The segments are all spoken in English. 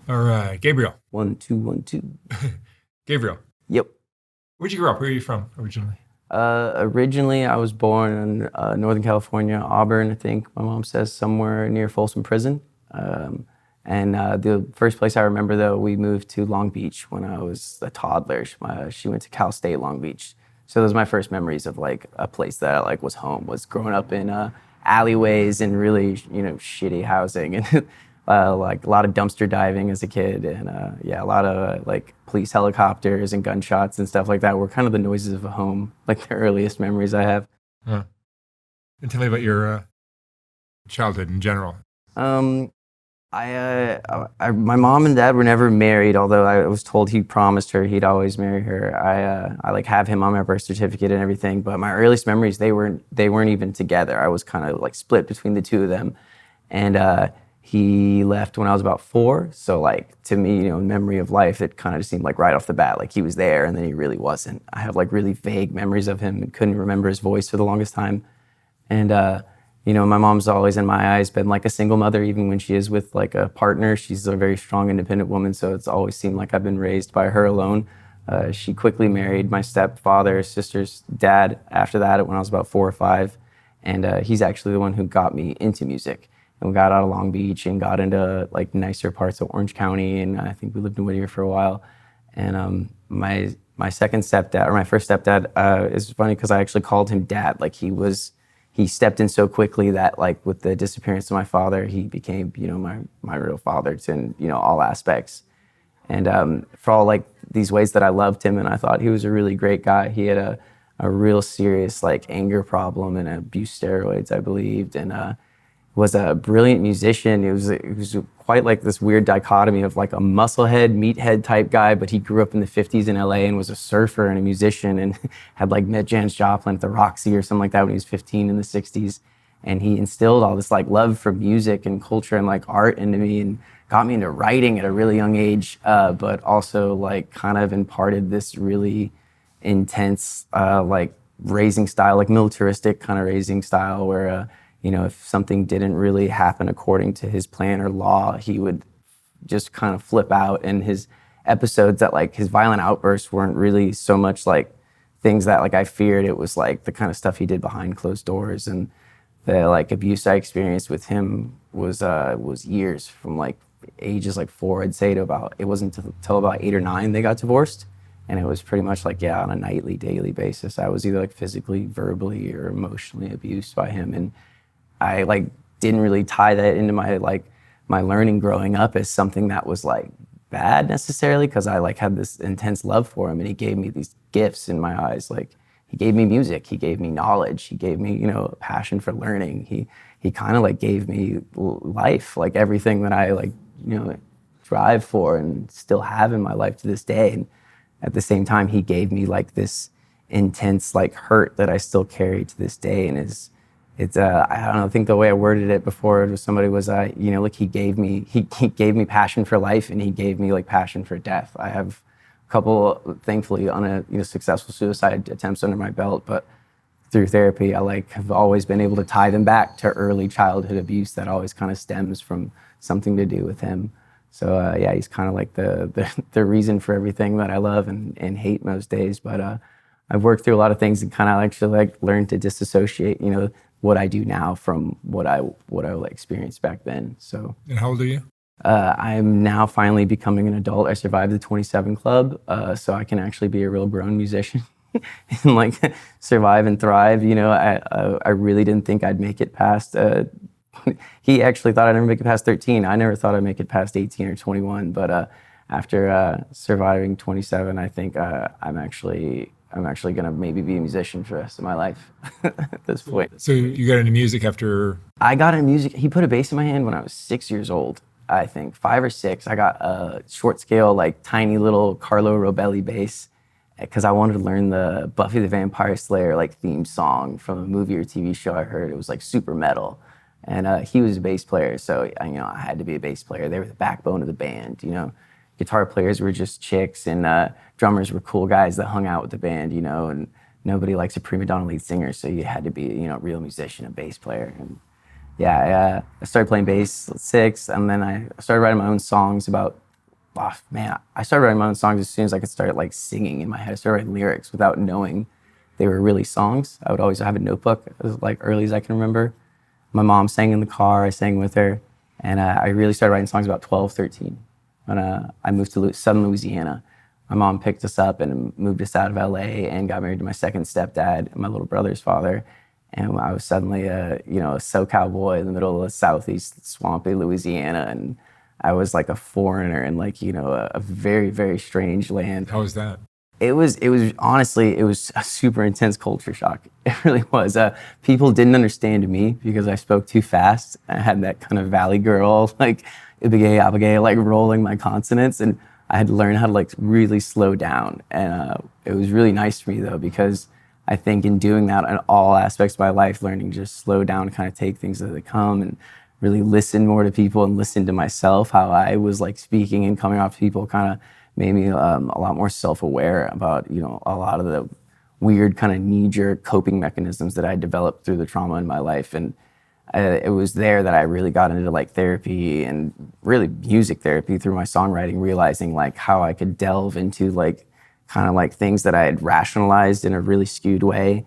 All right, Gabriel. 1 2 1 2. Gabriel, Yep. where'd you grow up? Where are you from originally? Originally, I was born in Northern California, Auburn, I think my mom says, somewhere near Folsom Prison. Um, and the first place I remember, though, we moved to Long Beach when I was a toddler. She went to Cal State Long Beach. So those are my first memories of like a place that I like was home, was growing up in alleyways and really, shitty housing and like a lot of dumpster diving as a kid, and yeah, a lot of like police helicopters and gunshots and stuff like that were kind of the noises of a home, like the earliest memories I have. Huh. And tell me about your childhood in general. Um, my mom and dad were never married, although I was told he promised her he'd always marry her. I like have him on my birth certificate and everything, but my earliest memories, they weren't even together. I was kind of like split between the two of them, and he left when I was about 4. So like to me, memory of life, it kind of just seemed like right off the bat, like he was there and then he really wasn't. I have like really vague memories of him and couldn't remember his voice for the longest time. And my mom's always in my eyes been like a single mother, even when she is with like a partner. She's a very strong, independent woman, so it's always seemed like I've been raised by her alone. She quickly married my stepfather, sister's dad, after that when I was about 4 or 5, and he's actually the one who got me into music. And we got out of Long Beach and got into like nicer parts of Orange County, and I think we lived in Whittier for a while. And my second stepdad, or my first stepdad, is funny because I actually called him dad. Like he stepped in so quickly that like with the disappearance of my father, he became my real father in all aspects. And for all like these ways that I loved him and I thought he was a really great guy, he had a real serious like anger problem and abused steroids, I believed, and was a brilliant musician. It was quite like this weird dichotomy of like a musclehead, meathead type guy, but he grew up in the 50s in LA and was a surfer and a musician and had like met Janis Joplin at the Roxy or something like that when he was 15 in the 60s. And he instilled all this like love for music and culture and like art into me and got me into writing at a really young age, but also like kind of imparted this really intense like raising style, like militaristic kind of raising style where if something didn't really happen according to his plan or law, he would just kind of flip out. And his episodes that like his violent outbursts weren't really so much like things that like I feared. It was like the kind of stuff he did behind closed doors. And the like abuse I experienced with him was years, from like ages like 4, I'd say, to about, it wasn't until about 8 or 9 they got divorced. And it was pretty much like, yeah, on a nightly, daily basis, I was either like physically, verbally, or emotionally abused by him. And I like didn't really tie that into my learning growing up as something that was like bad necessarily, because I like had this intense love for him and he gave me these gifts in my eyes. Like he gave me music, he gave me knowledge, he gave me a passion for learning. He kind of like gave me life, like everything that I like strive for and still have in my life to this day. And at the same time, he gave me like this intense like hurt that I still carry to this day, and it's I don't know, I think the way I worded it before to somebody was like he gave me passion for life and he gave me like passion for death. I have a couple, thankfully, on a successful suicide attempts under my belt, but through therapy I like have always been able to tie them back to early childhood abuse that always kind of stems from something to do with him. So yeah, he's kind of like the reason for everything that I love and hate most days. But I've worked through a lot of things and kind of actually like learned to disassociate, what I do now from what I experienced back then. So. And how old are you? I'm now finally becoming an adult. I survived the 27 Club, so I can actually be a real grown musician and like survive and thrive. I really didn't think I'd make it past. He actually thought I'd never make it past 13. I never thought I'd make it past 18 or 21. But after surviving 27, I think I'm actually gonna maybe be a musician for the rest of my life at this point. So you got into music after? I got into music. He put a bass in my hand when I was 6 years old, I think, 5 or 6. I got a short scale, like tiny little Carlo Robelli bass because I wanted to learn the Buffy the Vampire Slayer like theme song from a movie or TV show I heard. It was like super metal. And he was a bass player, so I had to be a bass player. They were the backbone of the band. Guitar players were just chicks, and drummers were cool guys that hung out with the band. And nobody likes a prima donna lead singer, so you had to be a real musician, a bass player. And yeah, I started playing bass at 6, and then I started writing my own songs about man, I started writing my own songs as soon as I could start like singing in my head. I started writing lyrics without knowing they were really songs. I would always have a notebook as like early as I can remember. My mom sang in the car, I sang with her. And I really started writing songs about 12, 13 when I moved to southern Louisiana. My mom picked us up and moved us out of LA and got married to my second stepdad, my little brother's father. And I was suddenly a SoCal boy in the middle of southeast swampy Louisiana. And I was like a foreigner in like, a very, very strange land. How was that? It was honestly, it was a super intense culture shock. It really was. People didn't understand me because I spoke too fast. I had that kind of valley girl, like ibigay, like rolling my consonants. And I had to learn how to like really slow down. And it was really nice for me though, because I think in doing that in all aspects of my life, learning to just slow down, kind of take things as they come and really listen more to people and listen to myself, how I was like speaking and coming off to people kind of made me a lot more self-aware about, a lot of the weird kind of knee-jerk coping mechanisms that I developed through the trauma in my life. And it was there that I really got into like therapy and really music therapy through my songwriting, realizing like how I could delve into like kind of like things that I had rationalized in a really skewed way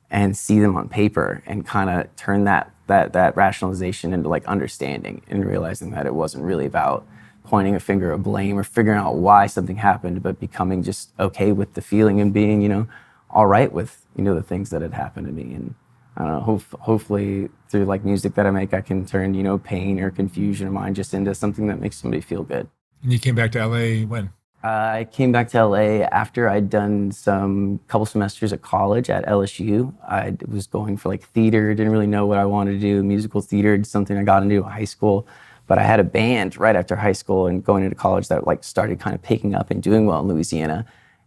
and see them on paper and kind of turn that rationalization into like understanding and realizing that it wasn't really about pointing a finger of blame or figuring out why something happened, but becoming just okay with the feeling and being, all right with, the things that had happened to me. And I don't know, hopefully through like music that I make, I can turn, pain or confusion of mine just into something that makes somebody feel good. And you came back to LA when? I came back to LA after I'd done couple semesters at college at LSU. I was going for like theater, didn't really know what I wanted to do. Musical theater, something I got into in high school. But I had a band right after high school and going into college that like started kind of picking up and doing well in Louisiana.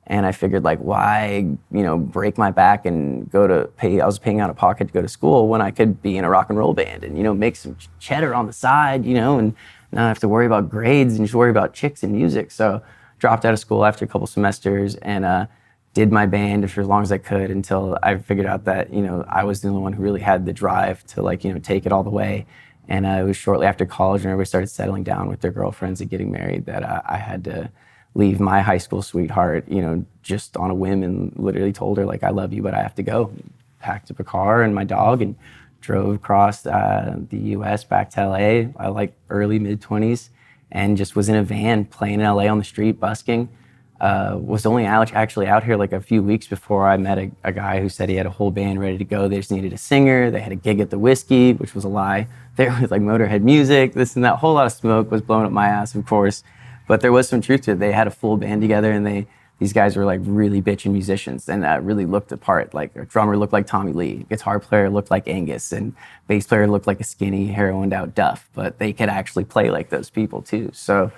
And I figured like, why, break my back and I was paying out of pocket to go to school when I could be in a rock and roll band and, make some cheddar on the side, and not have to worry about grades and just worry about chicks and music. So dropped out of school after a couple semesters and did my band for as long as I could until I figured out that, I was the only one who really had the drive to like, take it all the way. And it was shortly after college when everybody started settling down with their girlfriends and getting married that I had to leave my high school sweetheart, just on a whim and literally told her like, I love you, but I have to go. Packed up a car and my dog and drove across the US back to LA, like early mid-20s, and just was in a van playing in LA on the street, busking. Was only actually out here like a few weeks before I met a guy who said he had a whole band ready to go. They just needed a singer. They had a gig at the Whiskey, which was a lie. There was like Motorhead music, this and that. Whole lot of smoke was blowing up my ass, of course. But there was some truth to it. They had a full band together and these guys were like really bitchin' musicians and really looked the part. Like a drummer looked like Tommy Lee, guitar player looked like Angus, and bass player looked like a skinny, heroined out Duff. But they could actually play like those people too. So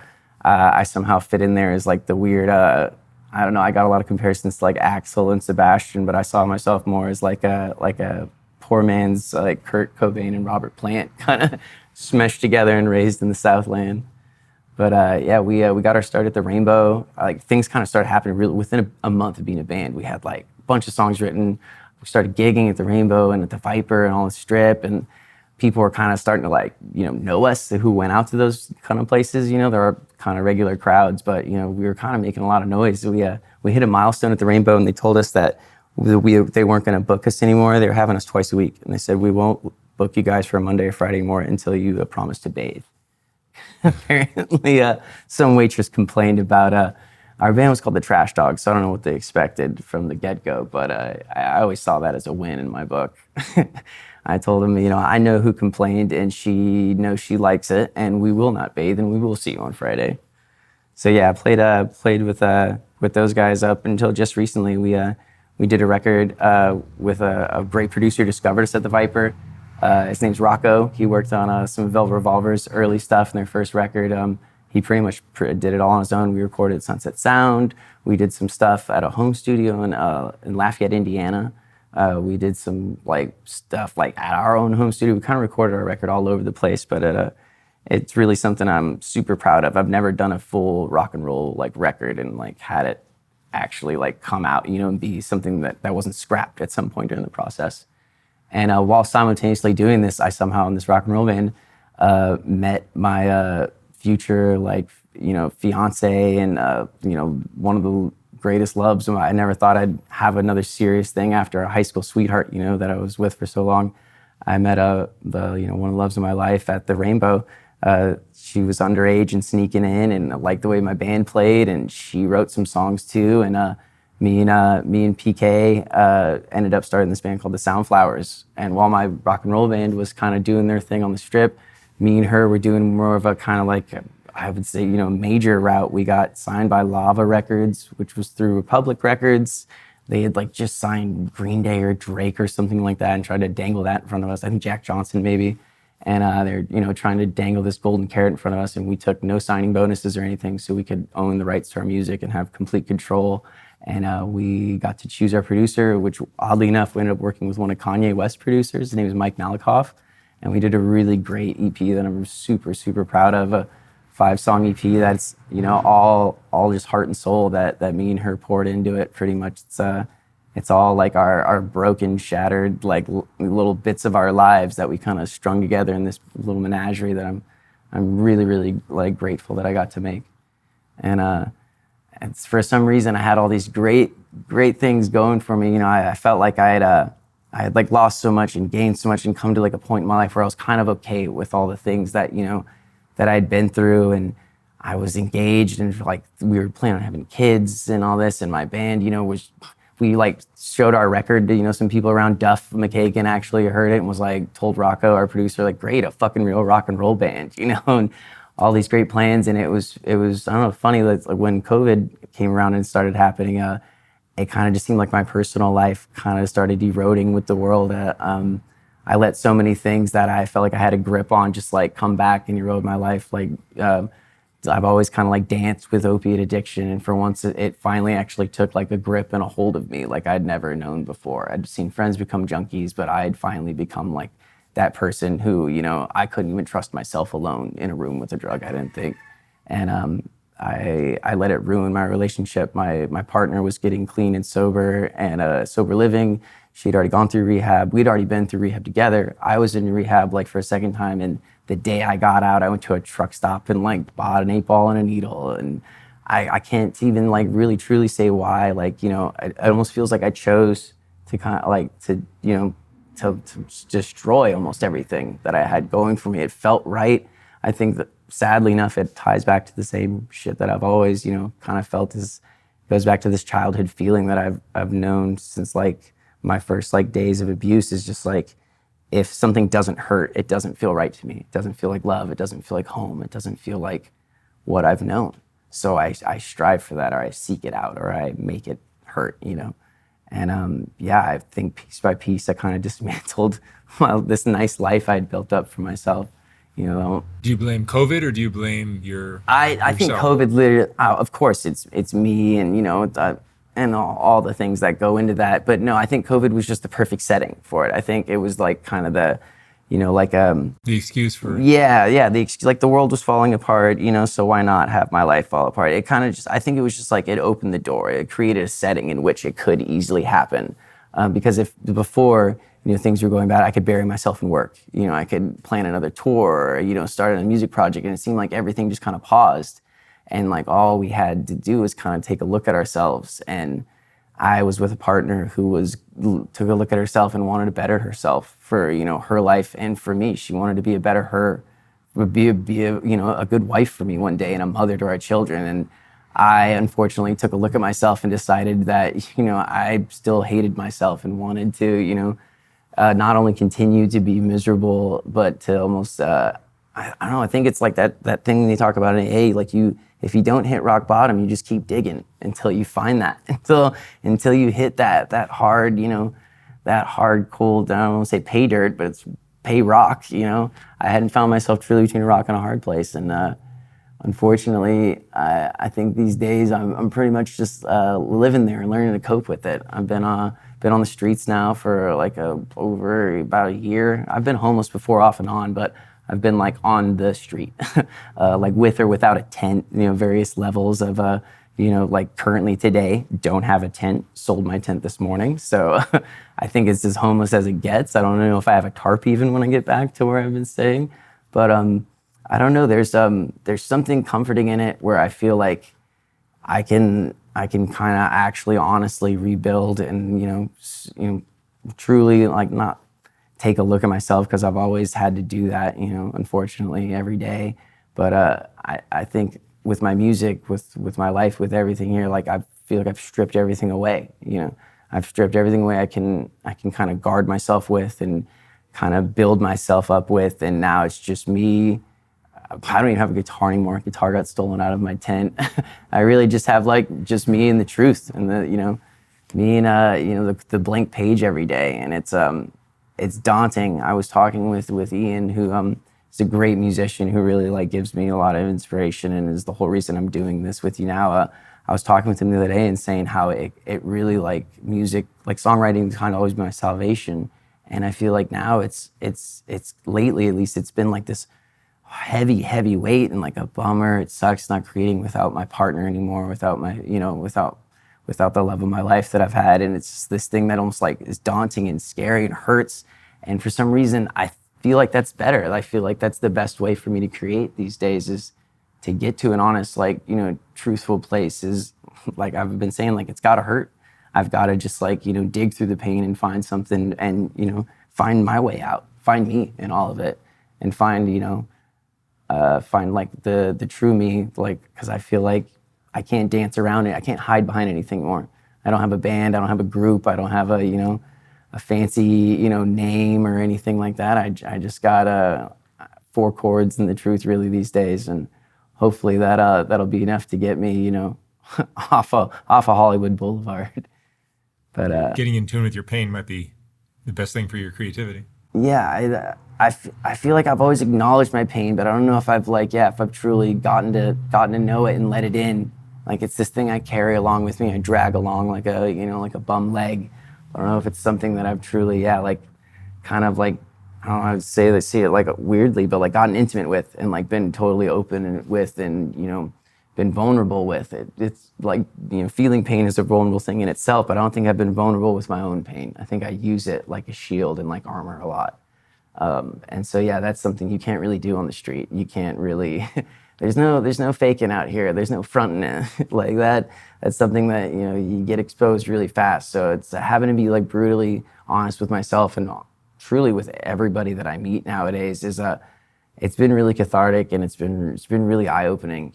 I somehow fit in there as like the weird, I don't know, I got a lot of comparisons to like Axl and Sebastian, but I saw myself more as like a poor man's like Kurt Cobain and Robert Plant kind of smashed together and raised in the Southland. But we got our start at the Rainbow. Like things kind of started happening really within a month of being a band. We had like a bunch of songs written. We started gigging at the Rainbow and at the Viper and on the Strip, and people were kind of starting to like, know us who went out to those kind of places. There are kind of regular crowds, but we were kind of making a lot of noise. So we hit a milestone at the Rainbow, and they told us that they weren't going to book us anymore. They were having us twice a week, and they said, we won't book you guys for a Monday or Friday anymore until you promise to bathe. Apparently, some waitress complained about our band was called the Trash Dogs, so I don't know what they expected from the get-go, but I always saw that as a win in my book. I told them, I know who complained, and she knows she likes it, and we will not bathe, and we will see you on Friday. So yeah, I played with those guys up until just recently. We did a record with a great producer who discovered us at the Viper. His name's Rocco. He worked on some Velvet Revolver's early stuff in their first record. He pretty much did it all on his own. We recorded Sunset Sound. We did some stuff at a home studio in Lafayette, Indiana. We did some like stuff like at our own home studio. We kind of recorded our record all over the place, but it's really something I'm super proud of. I've never done a full rock and roll like record and like had it actually like come out, and be something that wasn't scrapped at some point during the process. And while simultaneously doing this, I somehow in this rock and roll band met my future, like, fiance and, one of the greatest loves. I never thought I'd have another serious thing after a high school sweetheart, that I was with for so long. I met one of the loves of my life at the Rainbow. She was underage and sneaking in, and I liked the way my band played, and she wrote some songs too. And me and PK ended up starting this band called the Soundflowers. And while my rock and roll band was kind of doing their thing on the Strip, me and her were doing more of a kind of like, I would say, major route. We got signed by Lava Records, which was through Republic Records. They had like just signed Green Day or Drake or something like that and tried to dangle that in front of us. I think Jack Johnson maybe. And they're, trying to dangle this golden carrot in front of us, and we took no signing bonuses or anything, so we could own the rights to our music and have complete control. And we got to choose our producer, which oddly enough, we ended up working with one of Kanye West's producers. His name is Mike Malikoff. And we did a really great EP that I'm super, super proud of. A 5-song EP that's, all just heart and soul that me and her poured into it. Pretty much, it's all like our broken, shattered, like little bits of our lives that we kind of strung together in this little menagerie that I'm really, really like grateful that I got to make. And it's, for some reason, I had all these great things going for me. I felt like I had like lost so much and gained so much and come to like a point in my life where I was kind of okay with all the things that, that I'd been through. And I was engaged, and like we were planning on having kids and all this. And my band, we like showed our record to, some people around. Duff McKagan actually heard it and was like, told Rocco, our producer, like, great, a fucking real rock and roll band, and all these great plans. And it was, I don't know, funny that like when COVID came around and started happening, it kind of just seemed like my personal life kind of started eroding with the world. I let so many things that I felt like I had a grip on just like come back and erode my life. Like I've always kind of like danced with opiate addiction, and for once it finally actually took like a grip and a hold of me like I'd never known before. I'd seen friends become junkies, but I had finally become like that person who, I couldn't even trust myself alone in a room with a drug, I didn't think. And I let it ruin my relationship. My partner was getting clean and sober and sober living. She'd already gone through rehab. We'd already been through rehab together. I was in rehab like for a second time, and the day I got out, I went to a truck stop and like bought an 8-ball and a needle. And I can't even like really truly say why. Like, it almost feels like I chose to kind of like to destroy almost everything that I had going for me. It felt right. I think that sadly enough, it ties back to the same shit that I've always, kind of felt. Goes back to this childhood feeling that I've known since like my first like days of abuse. Is just like, if something doesn't hurt, it doesn't feel right to me. It doesn't feel like love. It doesn't feel like home. It doesn't feel like what I've known. So I strive for that, or I seek it out, or I make it hurt, And I think piece by piece, I kind of dismantled this nice life I'd built up for myself. Do you blame COVID, or do you blame I think COVID literally, of course, it's me and, and all the things that go into that. But no, I think COVID was just the perfect setting for it. I think it was like kind of the, the excuse for it. Yeah. Like the world was falling apart, so why not have my life fall apart? It kind of just, I think it was just like, it opened the door. It created a setting in which it could easily happen. Because if before, things were going bad, I could bury myself in work. I could plan another tour or, start a music project, and it seemed like everything just kind of paused. And like all we had to do was kind of take a look at ourselves. And I was with a partner who took a look at herself and wanted to better herself for, her life and for me. She wanted to be a better her, be a good wife for me one day and a mother to our children. And I unfortunately took a look at myself and decided that, I still hated myself and wanted to, not only continue to be miserable, but to almost, I don't know, I think it's like that thing they talk about in AA, like if you don't hit rock bottom, you just keep digging until you find that, until you hit that hard, that hard, cold, I don't want to say pay dirt, but it's pay rock, I hadn't found myself truly between a rock and a hard place. And unfortunately, I think these days I'm pretty much just living there and learning to cope with it. I've been on the streets now for like over about a year. I've been homeless before off and on, but I've been like on the street, like with or without a tent, various levels of, like currently today, don't have a tent, sold my tent this morning. So I think it's as homeless as it gets. I don't know if I have a tarp even when I get back to where I've been staying. But I don't know. There's something comforting in it where I feel like I can kind of actually honestly rebuild and truly like not take a look at myself, because I've always had to do that, unfortunately every day. But I think with my music, with my life, with everything here, like I feel like I've stripped everything away. I've stripped everything away I can kind of guard myself with and kind of build myself up with, and now it's just me. I don't even have a guitar anymore. Guitar got stolen out of my tent. I really just have like just me and the truth, and me and the blank page every day, and it's daunting. I was talking with Ian, who is a great musician who really like gives me a lot of inspiration and is the whole reason I'm doing this with you now. I was talking with him the other day and saying how it really, like, music, like songwriting has kind of always been my salvation, and I feel like now it's lately at least it's been like this heavy weight and like a bummer. It sucks not creating without my partner anymore, without my without the love of my life that I've had, and it's just this thing that almost like is daunting and scary and hurts. And for some reason, I feel like that's better. I feel like that's the best way for me to create these days, is to get to an honest, like, truthful place. Is like I've been saying, like, it's got to hurt. I've got to just like, dig through the pain and find something, and find my way out, find me in all of it, and find like the true me, like, because I feel like I can't dance around it. I can't hide behind anything more. I don't have a band. I don't have a group. I don't have a fancy name or anything like that. I just got four chords and the truth really these days, and hopefully that'll be enough to get me off of Hollywood Boulevard. But Getting in tune with your pain might be the best thing for your creativity. yeah, I feel like I've always acknowledged my pain, but I don't know if I've truly gotten to know it and let it in. Like, it's this thing I carry along with me. I drag along like a bum leg. I don't know if it's something that I've truly, like, kind of like, I don't know how to see it like weirdly, but like gotten intimate with and like been totally open with, and been vulnerable with it. It's like, feeling pain is a vulnerable thing in itself, but I don't think I've been vulnerable with my own pain. I think I use it like a shield and like armor a lot. And so, yeah, that's something you can't really do on the street. You can't really, there's no faking out here. There's no fronting it like that. That's something that, you get exposed really fast. So it's having to be like brutally honest with myself and truly with everybody that I meet nowadays it's been really cathartic, and it's been really eye-opening.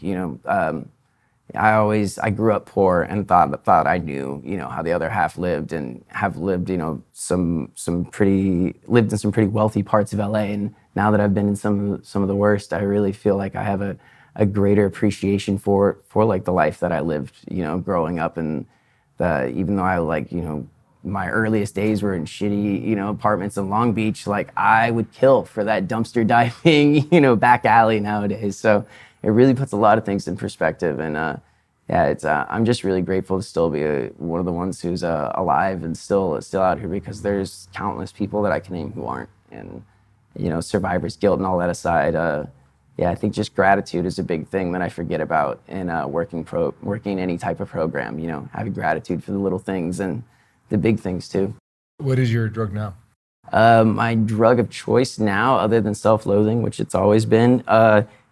I grew up poor and thought I knew, how the other half lived, and have lived, some pretty wealthy parts of LA. And now that I've been in some of the worst, I really feel like I have a greater appreciation for like the life that I lived, growing up. And even though I like, my earliest days were in shitty, apartments in Long Beach, like I would kill for that dumpster diving, back alley nowadays. So it really puts a lot of things in perspective. And I'm just really grateful to still be one of the ones who's alive and still out here, because there's countless people that I can name who aren't. And survivor's guilt and all that aside, I think just gratitude is a big thing that I forget about in working any type of program. Having gratitude for the little things and the big things too. What is your drug now? My drug of choice now, other than self-loathing, which it's always been,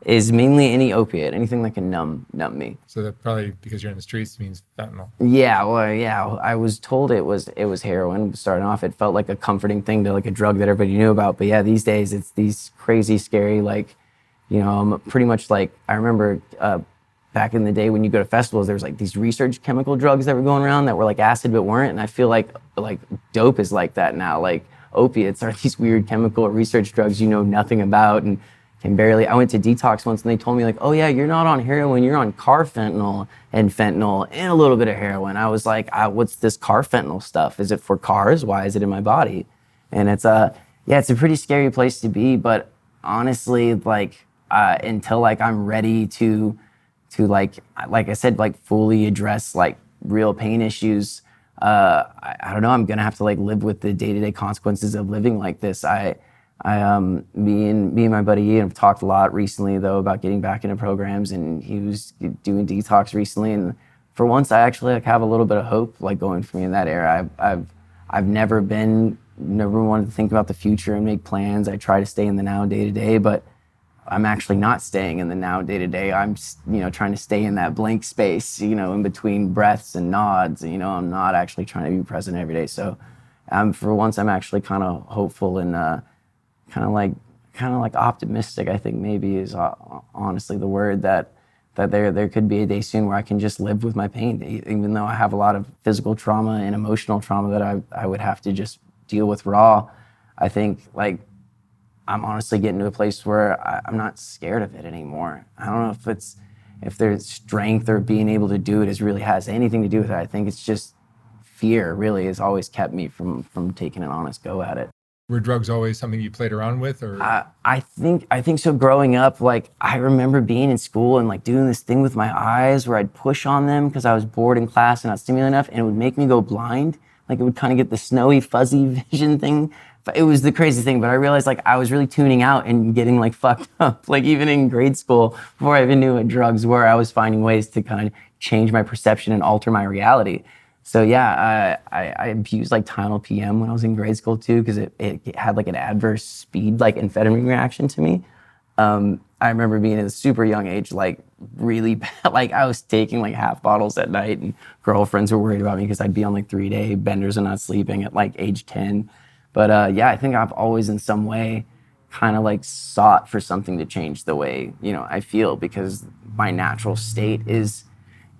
is mainly any opiate, anything that can numb me. So that probably, because you're in the streets, means fentanyl. Yeah, well, yeah. I was told it was heroin. Starting off, it felt like a comforting thing, to like a drug that everybody knew about. But yeah, these days it's these crazy, scary, like, pretty much like, I remember back in the day when you go to festivals, there was like these research chemical drugs that were going around that were like acid but weren't. And I feel like dope is like that now. Like, opiates are these weird chemical research drugs you know nothing about and can barely. I went to detox once and they told me like, oh yeah, you're not on heroin, you're on carfentanyl and fentanyl and a little bit of heroin. I was like, what's this carfentanyl stuff? Is it for cars? Why is it in my body? And it's it's a pretty scary place to be. But honestly, like until like I'm ready to like I said, like fully address like real pain issues, I don't know, I'm gonna have to like live with the day-to-day consequences of living like this. Me and my buddy Ian have talked a lot recently though about getting back into programs, and he was doing detox recently, and for once I actually like have a little bit of hope like going for me in that era. I've never wanted to think about the future and make plans. I try to stay in the now day to day, but I'm actually not staying in the now day to day. I'm, trying to stay in that blank space, in between breaths and nods. I'm not actually trying to be present every day. So, for once, I'm actually kind of hopeful and kind of like optimistic. I think maybe is honestly the word that there could be a day soon where I can just live with my pain, even though I have a lot of physical trauma and emotional trauma that I would have to just deal with raw. I think like I'm honestly getting to a place where I'm not scared of it anymore. I don't know if there's strength or being able to do it really has anything to do with it. I think it's just fear really has always kept me from taking an honest go at it. Were drugs always something you played around with, or? I think so. Growing up, like I remember being in school and like doing this thing with my eyes where I'd push on them because I was bored in class and not stimulated enough, and it would make me go blind. Like it would kind of get the snowy, fuzzy vision thing. It was the crazy thing, but I realized like I was really tuning out and getting like fucked up. Like even in grade school, before I even knew what drugs were, I was finding ways to kind of change my perception and alter my reality. So yeah, I abused like Tylenol PM when I was in grade school too, because it had like an adverse speed like amphetamine reaction to me. I remember being at a super young age, like really bad, like I was taking like half bottles at night, and girlfriends were worried about me because I'd be on like 3-day benders and not sleeping at like age 10. But yeah, I think I've always in some way kind of like sought for something to change the way, I feel, because my natural state is,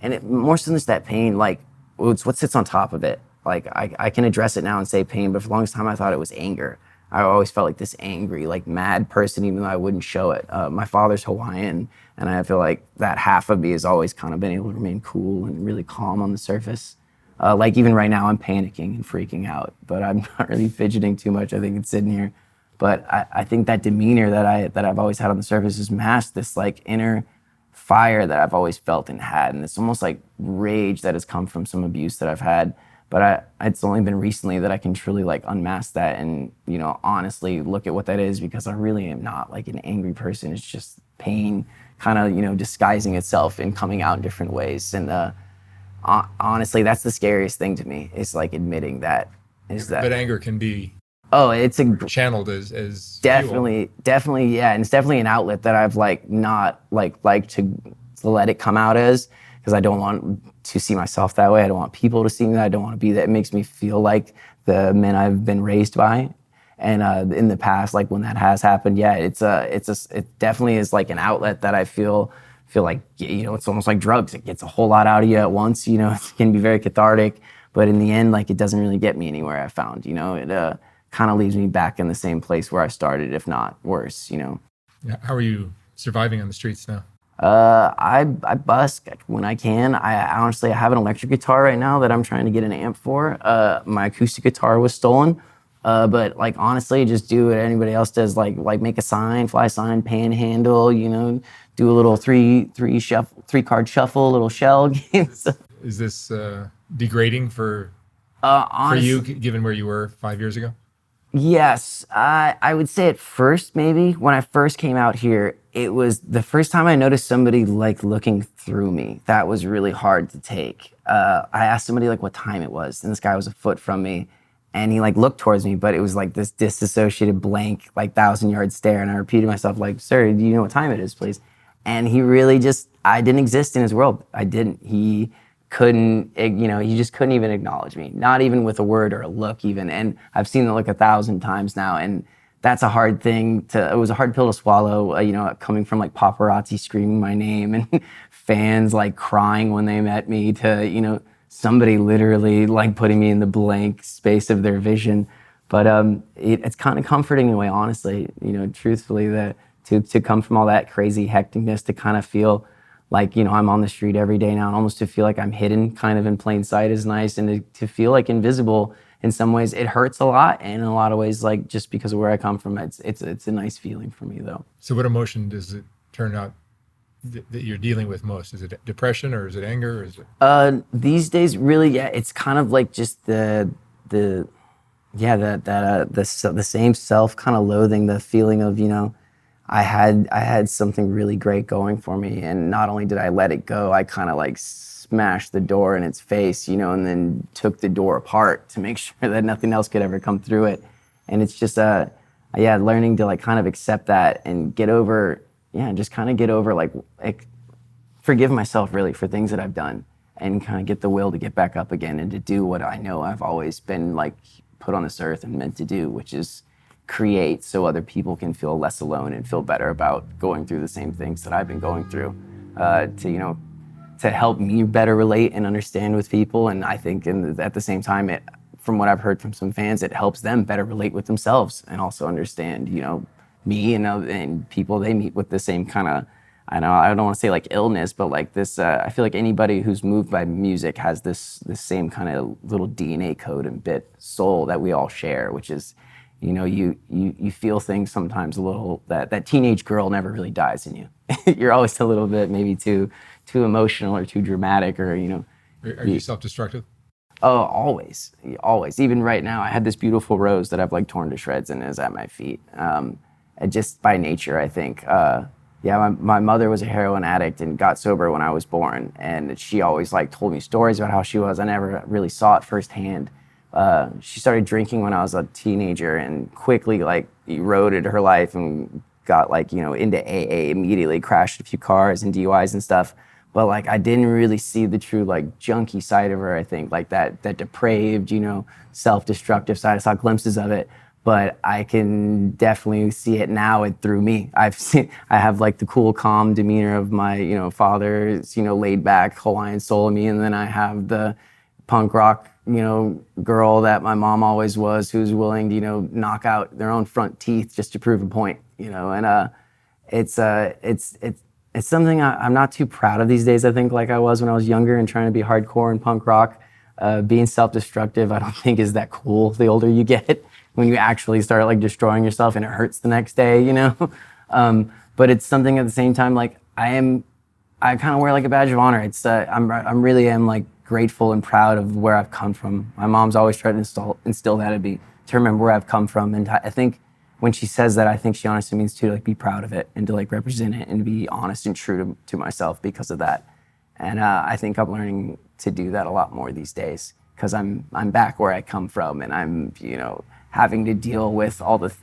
and it more so than just that pain, like it's what sits on top of it. Like I can address it now and say pain, but for the longest time I thought it was anger. I always felt like this angry, like mad person, even though I wouldn't show it. My father's Hawaiian, and I feel like that half of me has always kind of been able to remain cool and really calm on the surface. Like even right now, I'm panicking and freaking out, but I'm not really fidgeting too much. I think it's sitting here. But I think that demeanor that I've always had on the surface has masked this like inner fire that I've always felt and had, and it's almost like rage that has come from some abuse that I've had. But it's only been recently that I can truly like unmask that and honestly look at what that is, because I really am not like an angry person. It's just pain kind of disguising itself and coming out in different ways. And honestly, that's the scariest thing to me, is like admitting that. But anger can be it's channeled as definitely fuel. Yeah, and it's definitely an outlet that I've like not like to let it come out as, because I don't want to see myself that way. I don't want people to see me that. I don't want to be that. It makes me feel like the men I've been raised by. And in the past, like when that has happened, yeah, it definitely is like an outlet that I feel like, it's almost like drugs. It gets a whole lot out of you at once, it can be very cathartic, but in the end, like it doesn't really get me anywhere, I found, it kind of leaves me back in the same place where I started, if not worse, Yeah. How are you surviving on the streets now? I busk when I can. I honestly have an electric guitar right now that I'm trying to get an amp for. My acoustic guitar was stolen. But like honestly, just do what anybody else does. Like make a sign, fly sign, panhandle. Do a little three card shuffle, little shell games. Is this degrading for you, given where you were 5 years ago? Yes, I would say at first, maybe when I first came out here, it was the first time I noticed somebody like looking through me. That was really hard to take. I asked somebody like what time it was, and this guy was a foot from me, and he like looked towards me, but it was like this disassociated blank, like 1,000-yard stare. And I repeated myself like, "Sir, do you know what time it is, please?" And he really I didn't exist in his world. I didn't. He couldn't, he just couldn't even acknowledge me, not even with a word or a look even. And I've seen the look 1,000 times now, and that's a hard thing it was a hard pill to swallow, coming from like paparazzi screaming my name and fans like crying when they met me to, somebody literally like putting me in the blank space of their vision. But it's kind of comforting in a way, honestly, truthfully, that to come from all that crazy hecticness to kind of feel like, I'm on the street every day now, and almost to feel like I'm hidden kind of in plain sight is nice. And to feel like invisible in some ways, it hurts a lot. And in a lot of ways, like just because of where I come from, it's a nice feeling for me though. So what emotion does it turn out that you're dealing with most? Is it depression, or is it anger, or is it? These days, really, yeah, it's kind of like just the same self kind of loathing, the feeling of, I had something really great going for me, and not only did I let it go, I kind of like smashed the door in its face, and then took the door apart to make sure that nothing else could ever come through it. And it's just learning to like kind of accept that and get over just kind of get over like forgive myself really for things that I've done, and kind of get the will to get back up again and to do what I know I've always been like put on this earth and meant to do, which is create so other people can feel less alone and feel better about going through the same things that I've been going through, to help me better relate and understand with people. And I think at the same time, from what I've heard from some fans, it helps them better relate with themselves and also understand, me and people they meet with the same kind of, I don't want to say like illness, but like this, I feel like anybody who's moved by music has this same kind of little DNA code and bit soul that we all share, which is, you feel things sometimes a little, that teenage girl never really dies in you. You're always a little bit maybe too emotional or too dramatic, or, Are you self-destructive? Oh, always. Even right now, I had this beautiful rose that I've like torn to shreds and is at my feet. Just by nature, I think. My mother was a heroin addict and got sober when I was born, and she always like told me stories about how she was. I never really saw it firsthand. She started drinking when I was a teenager and quickly like eroded her life and got like, into AA immediately, crashed a few cars and DUIs and stuff. But like I didn't really see the true like junkie side of her, I think, like that depraved, self-destructive side. I saw glimpses of it, but I can definitely see it now and through me. I have like the cool, calm demeanor of my, father's, laid back Hawaiian soul in me. And then I have the punk rock, girl that my mom always was, who's willing to, knock out their own front teeth just to prove a point, and it's something I'm not too proud of these days, I think, like I was when I was younger and trying to be hardcore and punk rock. Being self-destructive, I don't think is that cool the older you get, when you actually start like destroying yourself and it hurts the next day, But it's something at the same time, like I kind of wear like a badge of honor. It's I'm really am like grateful and proud of where I've come from. My mom's always tried to instill that in me, to remember where I've come from. And I think when she says that, I think she honestly means to like be proud of it and to like represent it and be honest and true to myself because of that. And I think I'm learning to do that a lot more these days, because I'm back where I come from, and I'm having to deal with all the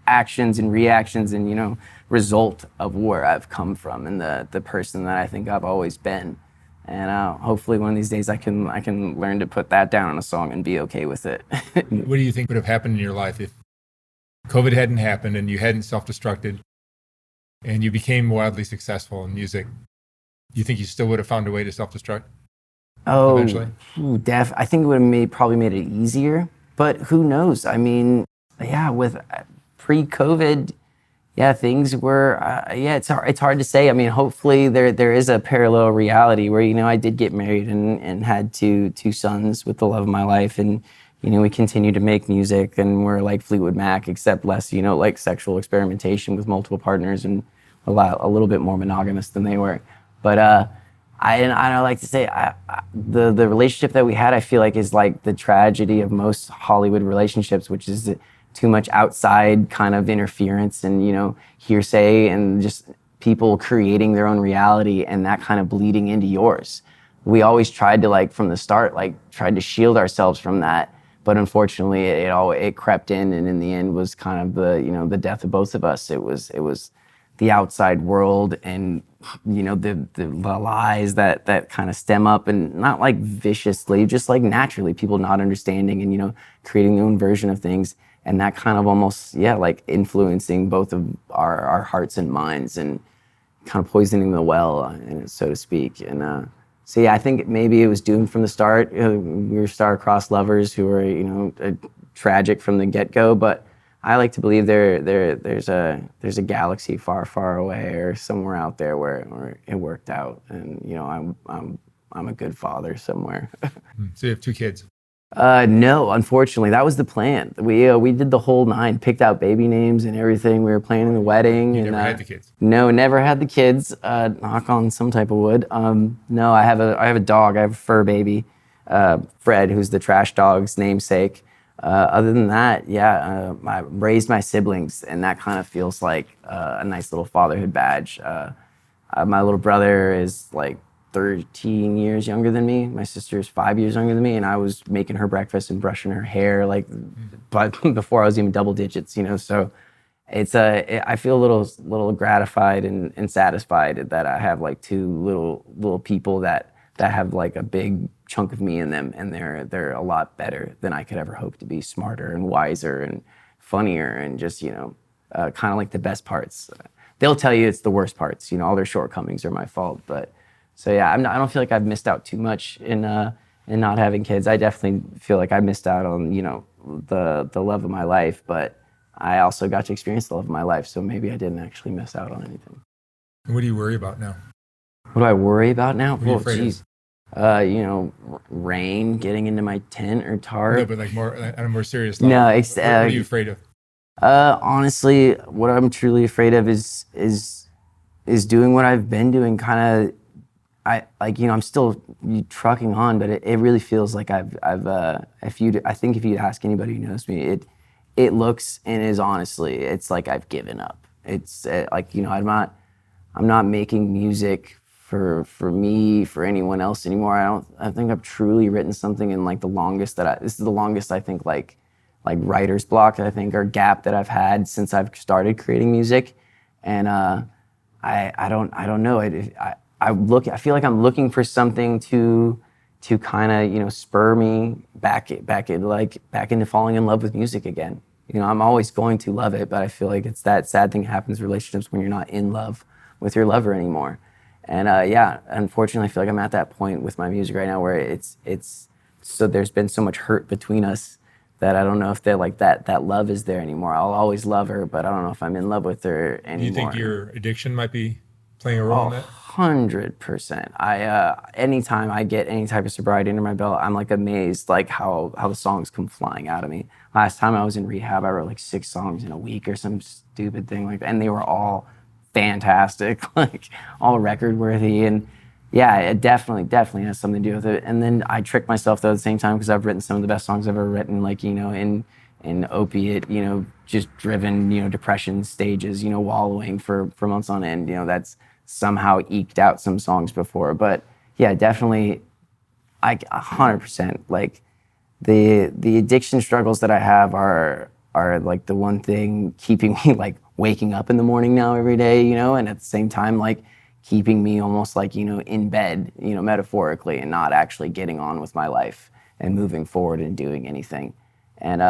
actions and reactions and result of where I've come from and the person that I think I've always been. And hopefully one of these days I can learn to put that down in a song and be okay with it. What do you think would have happened in your life if COVID hadn't happened and you hadn't self-destructed and you became wildly successful in music? Do you think you still would have found a way to self-destruct eventually? I think it would have probably made it easier, but who knows? I mean, with pre-COVID, things were, it's hard to say. I mean, hopefully there is a parallel reality where, I did get married and had two sons with the love of my life. And, we continue to make music, and we're like Fleetwood Mac, except less, like sexual experimentation with multiple partners and a little bit more monogamous than they were. But I like to say the relationship that we had, I feel like, is like the tragedy of most Hollywood relationships, which is too much outside kind of interference and, hearsay and just people creating their own reality and that kind of bleeding into yours. We always tried to, like, from the start, like, tried to shield ourselves from that. But unfortunately, it crept in, and in the end was kind of the death of both of us. It was the outside world and, the lies that kind of stem up, and not like viciously, just like naturally, people not understanding and, creating their own version of things. And that kind of almost, like influencing both of our hearts and minds and kind of poisoning the well, so to speak. And I think maybe it was doomed from the start. We were star-crossed lovers who were, tragic from the get-go. But I like to believe there's a galaxy far, far away or somewhere out there where it worked out. And I'm a good father somewhere. So you have 2 kids. No, unfortunately, that was the plan. We did the whole 9, picked out baby names and everything. We were planning the wedding. You never had the kids? No, never had the kids. Knock on some type of wood. No, I have a dog. I have a fur baby, Fred, who's the trash dog's namesake. Other than that, I raised my siblings, and that kind of feels like a nice little fatherhood badge. My little brother is like 13 years younger than me. My sister is 5 years younger than me, and I was making her breakfast and brushing her hair, like, but before I was even double digits, So I feel a little gratified and satisfied that I have like two little people that have like a big chunk of me in them, and they're a lot better than I could ever hope to be, smarter and wiser and funnier and just, kind of like the best parts. They'll tell you it's the worst parts, all their shortcomings are my fault. But so yeah, I don't feel like I've missed out too much in not having kids. I definitely feel like I missed out on, the love of my life, but I also got to experience the love of my life, so maybe I didn't actually miss out on anything. What do you worry about now? What do I worry about now? What are you afraid of? Rain getting into my tent or tarp. No, but like more on a more serious level. No, what are you afraid of? Honestly, what I'm truly afraid of is doing what I've been doing. Kind of, I'm still trucking on, but it really feels like I think if you ask anybody who knows me, it looks and is honestly, it's like I've given up. It's I'm not making music for me, for anyone else anymore. I think I've truly written something in like this is the longest I think like writer's block, I think, or gap that I've had since I've started creating music. And I don't know. I feel like I'm looking for something to kind of, spur me back into falling in love with music again. I'm always going to love it, but I feel like it's that sad thing happens in relationships when you're not in love with your lover anymore. And unfortunately, I feel like I'm at that point with my music right now where it's so there's been so much hurt between us that I don't know if they're like that love is there anymore. I'll always love her, but I don't know if I'm in love with her anymore. Do you think your addiction might be playing a role in that? 100%. Anytime I get any type of sobriety under my belt, I'm like amazed like how the songs come flying out of me. Last time I was in rehab, I wrote like 6 songs in a week or some stupid thing like that, and they were all fantastic, like all record worthy. And yeah, it definitely has something to do with it. And then I trick myself though at the same time because I've written some of the best songs I've ever written, like, in opiate, just driven, depression stages, wallowing for months on end. That's somehow eked out some songs before. But yeah, definitely, 100%. Like the addiction struggles that I have are like the one thing keeping me like waking up in the morning now every day, and at the same time like keeping me almost like, in bed, metaphorically, and not actually getting on with my life and moving forward and doing anything. And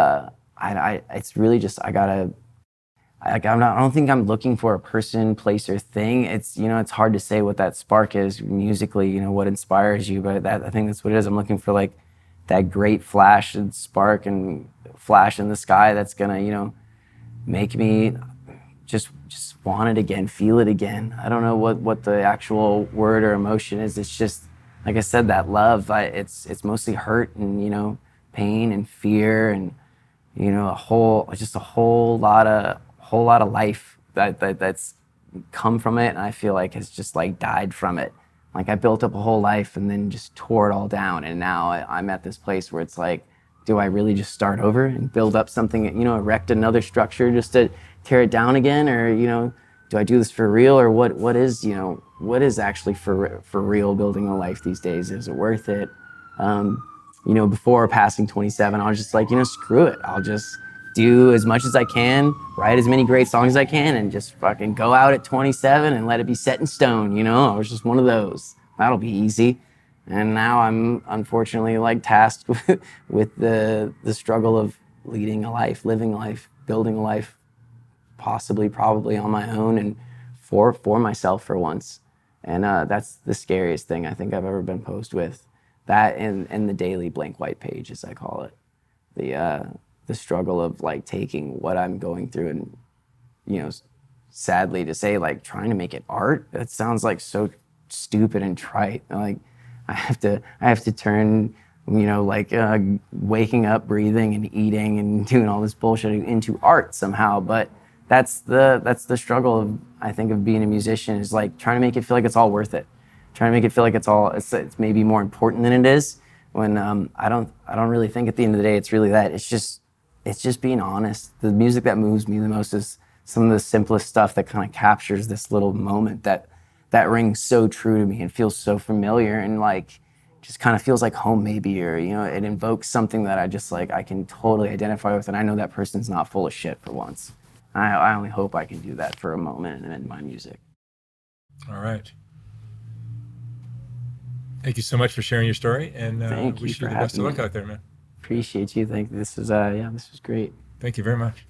it's really just I don't think I'm looking for a person, place, or thing. It's it's hard to say what that spark is musically, what inspires you, but I think that's what it is. I'm looking for like that great flash and spark and flash in the sky that's gonna, make me just want it again, feel it again. I don't know what the actual word or emotion is. It's just, like I said, that love. It's mostly hurt and, pain and fear and, a whole lot of life that's come from it, and I feel like has just like died from it. Like I built up a whole life and then just tore it all down, and now I'm at this place where it's like, do I really just start over and build up something, erect another structure just to tear it down again, or do I do this for real, or what is actually for real building a life these days? Is it worth it? Before passing 27, I was just like, screw it. I'll just do as much as I can, write as many great songs as I can, and just fucking go out at 27 and let it be set in stone. I was just one of those. That'll be easy. And now I'm unfortunately like tasked with the struggle of leading a life, living a life, building a life, possibly, probably on my own and for myself for once. And that's the scariest thing I think I've ever been posed with. That and the daily blank white page, as I call it. The struggle of like taking what I'm going through and, sadly to say, like trying to make it art. That sounds like so stupid and trite. Like I have to turn, waking up, breathing, and eating, and doing all this bullshit into art somehow. But that's the struggle of, I think, of being a musician, is like trying to make it feel like it's all worth it, trying to make it feel like it's maybe more important than it is. When I don't really think at the end of the day it's really that. It's just being honest. The music that moves me the most is some of the simplest stuff that kind of captures this little moment that rings so true to me and feels so familiar, and like just kind of feels like home maybe, or it invokes something that I just like I can totally identify with, and I know that person's not full of shit for once. I only hope I can do that for a moment in my music. All right. Thank you so much for sharing your story, and Thank you wish you for the best of having luck me. out there, man. Appreciate you. This was great. Thank you very much.